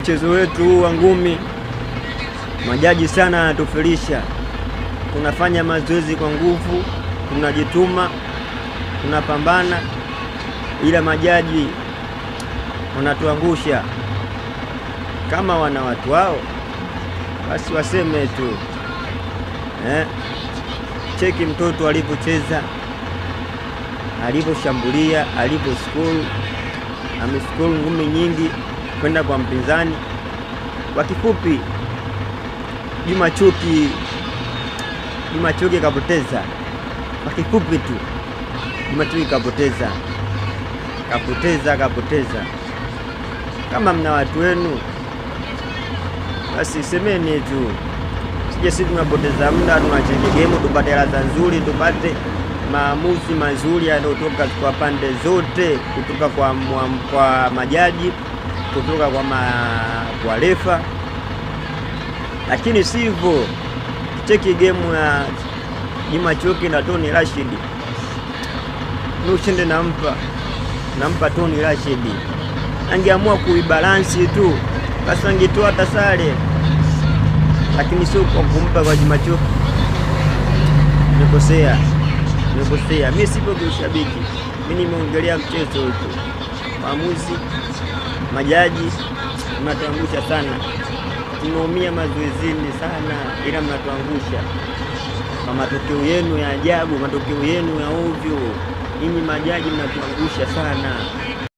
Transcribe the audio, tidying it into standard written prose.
Mchezo wetu wa ngumi, majaji sana anatufilisha. Tunafanya mazoezi kwa nguvu, tunajituma, tunapambana, ila majaji wanatuangusha. Kama wana watu wao basi waseme tu. Cheki mtoto alipocheza, aliposhambulia, aliposkulu, ameskulu ngumi nyingi kwenda kwa mpinzani. Kwa kifupi, Juma Chuki kapoteza. Kwa kifupi tu, Juma Chuki kapoteza. Kama mna watu wenu basi semeni tu. Sije sisi tunapoteza muda, tunacheza game tupate ladha nzuri, tupate maamuzi mazuri yanayotoka kwa pande zote, kutoka kwa majaji, kutoka kwa refa. Lakini sivyo, cheki game ya Juma Chuki na Tony Rashid. Ni ushinde nampa Tony Rashid. Angeamua kuibalansi tu, basi angetoa tasare. Lakini sio kwa kumpa kwa Juma Chuki. Nimekosea. Mimi sipo kushabiki. Mimi nimeongelea mchezo tu. Maamuzi, majaji mnatuangusha sana. Tunaumia mazoezini sana, ila mnatuangusha. Kwa matokeo yenu ya ajabu, matokeo yenu ya ovyo. Ninyi majaji mnatuangusha sana.